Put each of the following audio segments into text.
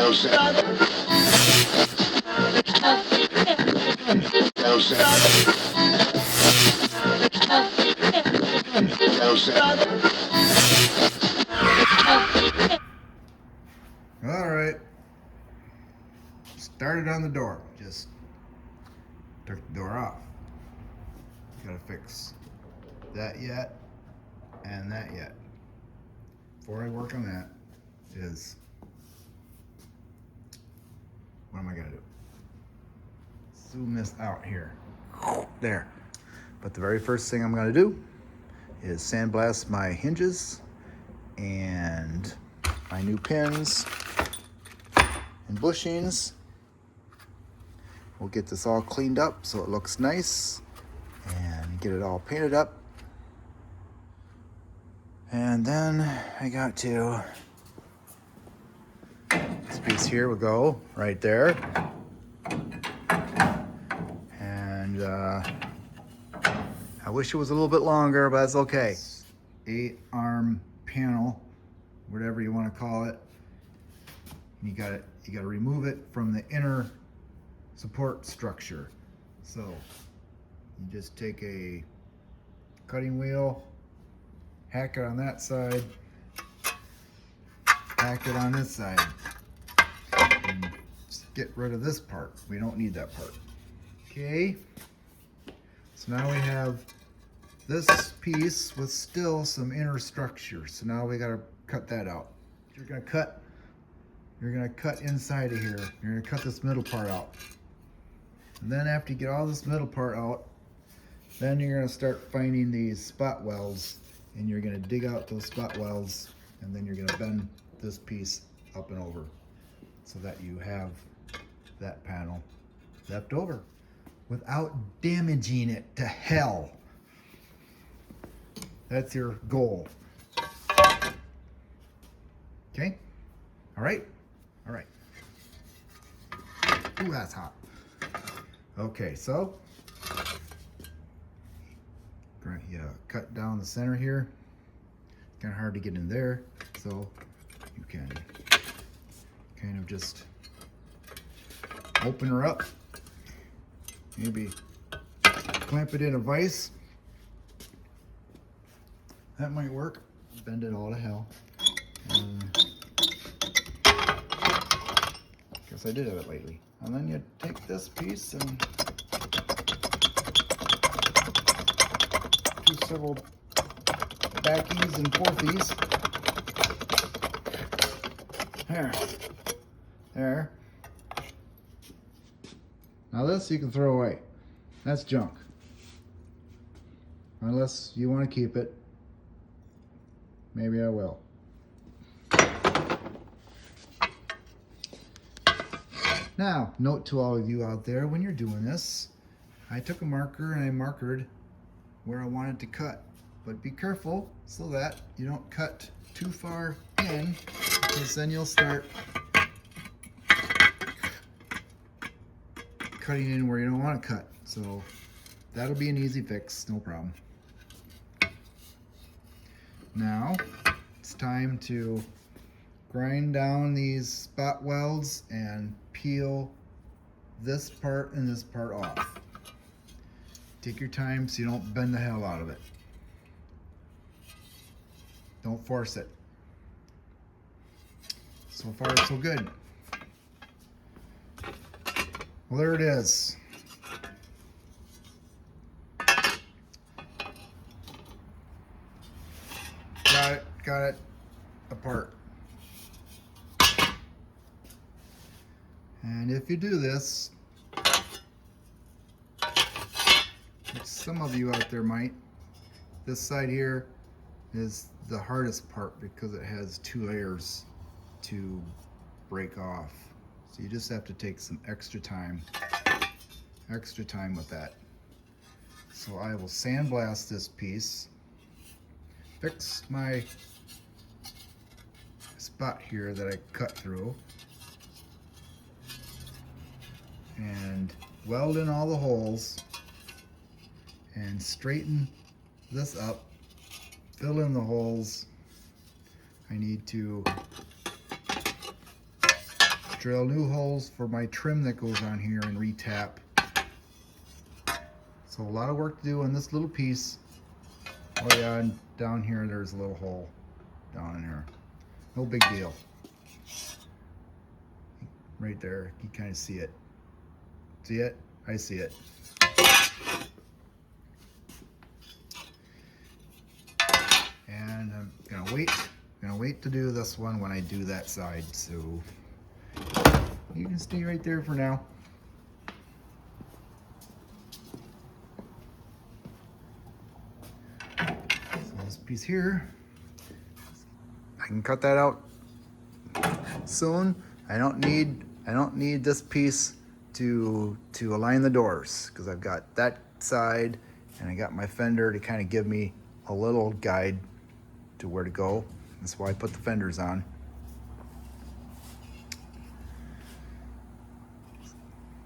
All right, started on the door, just took the door off. Gotta fix that yet and that yet. Before I work on that is, what am I gonna do? Zoom this out here. There. But the very first thing I'm gonna do is sandblast my hinges and my new pins and bushings. We'll get this all cleaned up so it looks nice and get it all painted up. And then I got to, this piece here will go right there. And I wish it was a little bit longer, but that's okay. 8-arm panel, whatever you want to call it. You gotta remove it from the inner support structure. So you just take a cutting wheel, hack it on that side, hack it on this side, and just get rid of this part. We don't need that part. Okay, so now we have this piece with still some inner structure. So now we gotta cut that out. You're gonna cut inside of here. You're gonna cut this middle part out. And then after you get all this middle part out, then you're gonna start finding these spot welds, and you're gonna dig out those spot welds, and then you're gonna bend this piece up and over so that you have that panel left over without damaging it to hell. That's your goal. Okay? All right? All right. Ooh, that's hot. Okay, so you cut down the center here. Kind of hard to get in there, so you can kind of just open her up. Maybe clamp it in a vise. That might work. Bend it all to hell. Guess I did have it lately. And then you take this piece and do several backies and forthies. There. Now this you can throw away. That's junk. Unless you want to keep it. Maybe I will. Now, note to all of you out there, when you're doing this, I took a marker and I markered where I wanted to cut. But be careful so that you don't cut too far in, because then you'll start cutting in where you don't want to cut. So that'll be an easy fix, no problem. Now, it's time to grind down these spot welds and peel this part and this part off. Take your time so you don't bend the hell out of it. Don't force it. So far, so good. Well, there it is. Got it apart. And if you do this, which some of you out there might, this side here is the hardest part because it has 2 layers to break off. So you just have to take some extra time with that. So I will sandblast this piece, fix my spot here that I cut through, and weld in all the holes and straighten this up, fill in the holes. I need to drill new holes for my trim that goes on here and retap. So a lot of work to do on this little piece. Oh yeah, and down here there's a little hole down in here. No big deal. Right there, you kind of see it. See it? I see it. And I'm gonna wait to do this one when I do that side. So you can stay right there for now. So this piece here, I can cut that out soon. I don't need this piece to align the doors, because I've got that side and I got my fender to kind of give me a little guide to where to go. That's why I put the fenders on.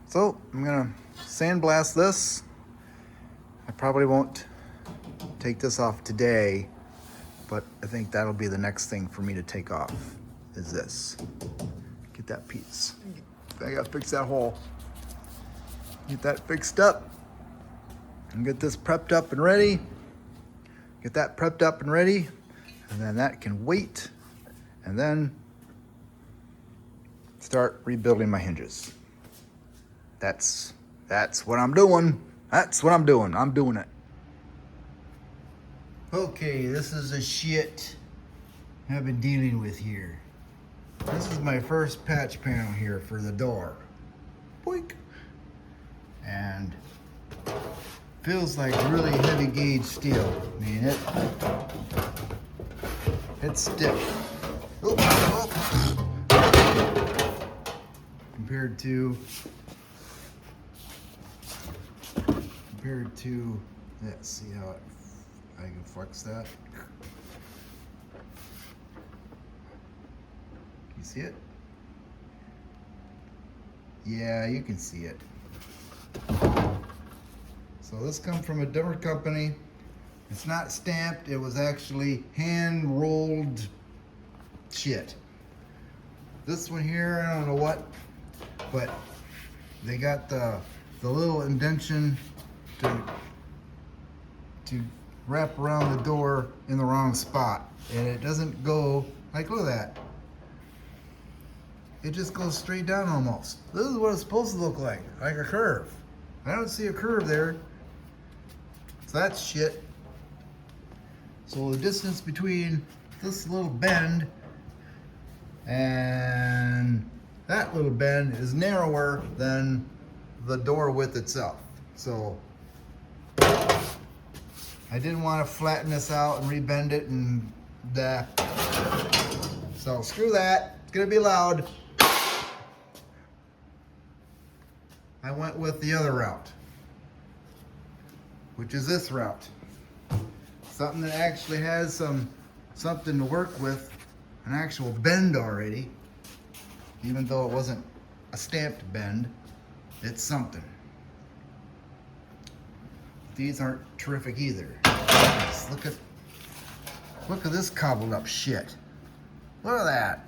So I'm gonna sandblast this. I probably won't take this off today, but I think that'll be the next thing for me to take off, is this. Get that piece. I gotta fix that hole. Get that fixed up and get this prepped up and ready. Get that prepped up and ready, and then that can wait, and then start rebuilding my hinges. That's what I'm doing. That's what I'm doing. I'm doing it. Okay, this is the shit I've been dealing with here. This is my first patch panel here for the door. Boink. And feels like really heavy gauge steel. I mean, it's stiff. Oh, oh. Compared to let's see how I can flex that. You see it? Yeah, you can see it. So this comes from a different company. It's not stamped, it was actually hand rolled shit. This one here, I don't know what, but they got the little indentation to wrap around the door in the wrong spot, and it doesn't go like, look at that. It just goes straight down almost. This is what it's supposed to look like a curve. I don't see a curve there. So that's shit. So the distance between this little bend and that little bend is narrower than the door width itself. So I didn't want to flatten this out and rebend it and that. So screw that, it's gonna be loud. I went with the other route, which is this route. Something that actually has something to work with, an actual bend already. Even though it wasn't a stamped bend, it's something. These aren't terrific either. Just look at this cobbled up shit. Look at that.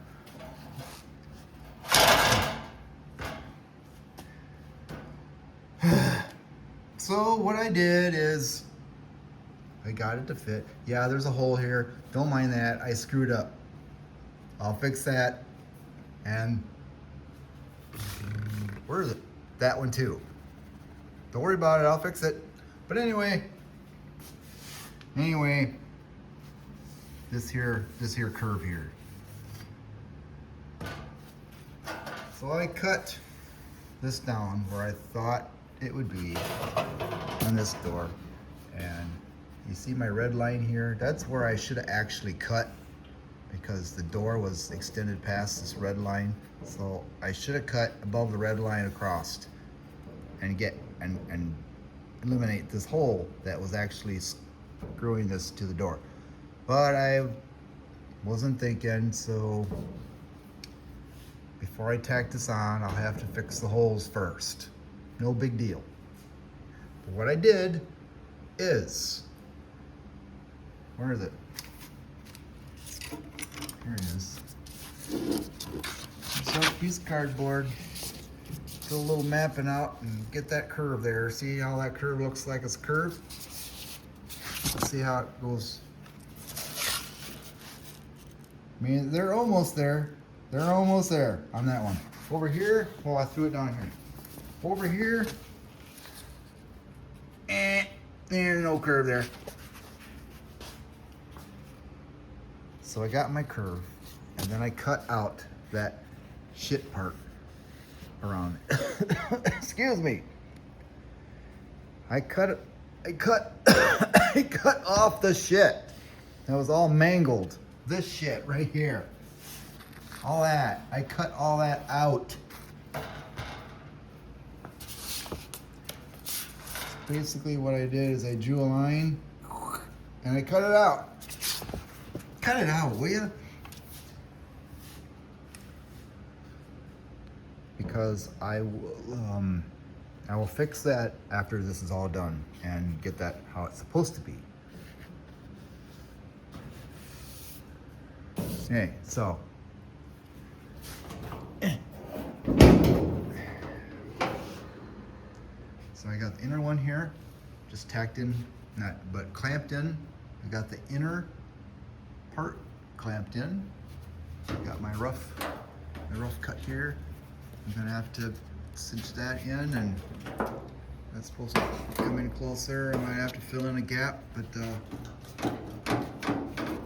So what I did is I got it to fit. Yeah, there's a hole here. Don't mind that. I screwed up. I'll fix that. And where is it? That one too. Don't worry about it. I'll fix it. But anyway, this here curve here. So I cut this down where I thought it would be on this door, and you see my red line here? That's where I should have actually cut, because the door was extended past this red line. So I should have cut above the red line across and eliminate this hole that was actually screwing this to the door. But I wasn't thinking, so before I tack this on, I'll have to fix the holes first. No big deal. But what I did is, where is it? Here it is. sharp piece of cardboard. Do a little mapping out and get that curve there. See how that curve looks like it's curved? Let's see how it goes. I mean, they're almost there. They're almost there on that one. Over here, well, I threw it down here. Over here, there's no curve there. So I got my curve, and then I cut out that shit part around it. Excuse me. I cut I cut off the shit. That was all mangled. This shit right here. All that. I cut all that out. Basically what I did is I drew a line and I cut it out. Cut it out, will you? Because I will fix that after this is all done and get that how it's supposed to be. Okay, so I got the inner one here, just tacked in, but clamped in. I got the inner part clamped in. I got my rough cut here. I'm gonna have to cinch that in, and that's supposed to come in closer. I might have to fill in a gap, but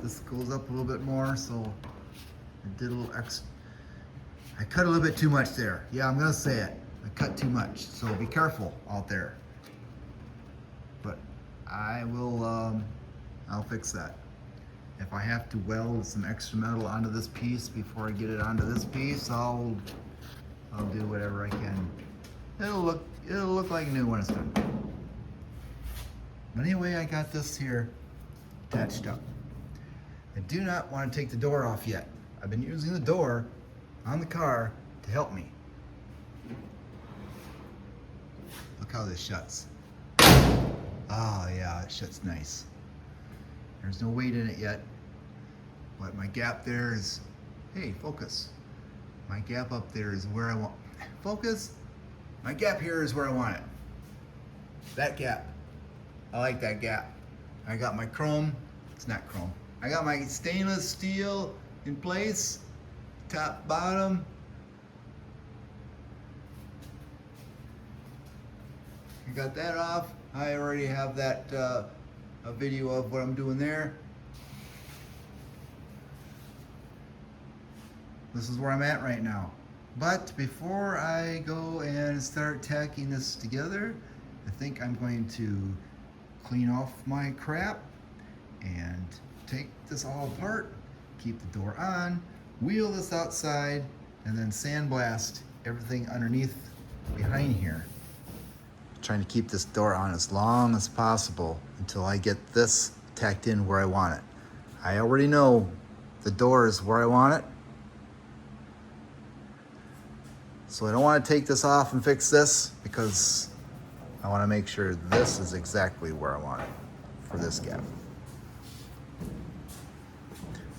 this goes up a little bit more, so I did a little extra. I cut a little bit too much there. Yeah, I'm gonna say it. I cut too much, so be careful out there. But I will, I'll fix that. If I have to weld some extra metal onto this piece before I get it onto this piece, I'll do whatever I can. It'll look like new when it's done. But anyway, I got this here attached up. I do not want to take the door off yet. I've been using the door on the car to help me. Look how this shuts. Oh yeah, it shuts nice. There's no weight in it yet, but my gap there is, hey, focus. My gap up there is where I want, focus. My gap here is where I want it. That gap, I like that gap. I got my chrome, it's not chrome. I got my stainless steel in place, top, bottom. I got that off. I already have that a video of what I'm doing there. This is where I'm at right now. But before I go and start tacking this together, I think I'm going to clean off my crap and take this all apart, keep the door on, wheel this outside, and then sandblast everything underneath behind here. Trying to keep this door on as long as possible until I get this tacked in where I want it. I already know the door is where I want it. So I don't want to take this off and fix this because I want to make sure this is exactly where I want it for this gap.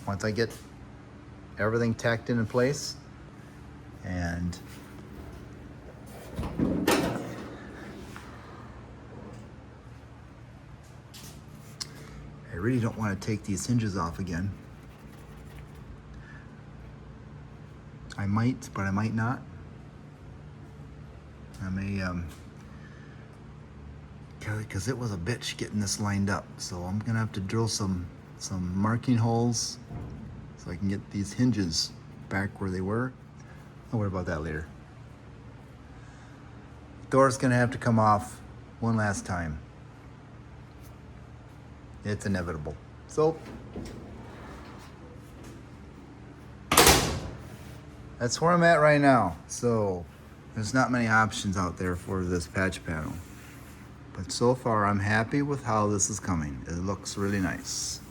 Once I get everything tacked in place and I really don't want to take these hinges off again. I might, but I might not. I may, because it was a bitch getting this lined up. So I'm gonna have to drill some marking holes so I can get these hinges back where they were. I'll worry about that later. Door's gonna have to come off one last time. It's inevitable. So that's where I'm at right now. So there's not many options out there for this patch panel. But so far I'm happy with how this is coming. It looks really nice.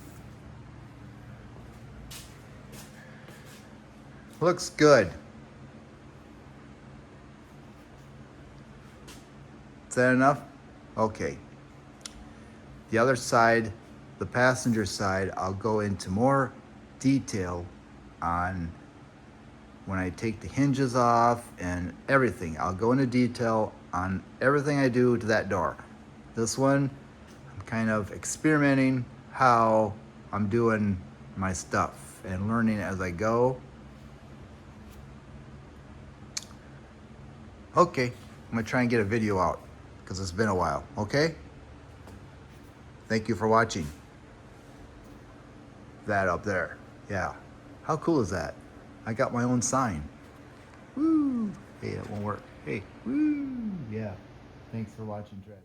Looks good. Is that enough? Okay. The other side, the passenger side, I'll go into more detail on when I take the hinges off and everything. I'll go into detail on everything I do to that door. This one, I'm kind of experimenting how I'm doing my stuff and learning as I go. Okay, I'm gonna try and get a video out because it's been a while, okay? Thank you for watching. That up there, yeah. How cool is that? I got my own sign. Woo! Hey, that won't work. Hey, woo! Yeah. Thanks for watching, Trev.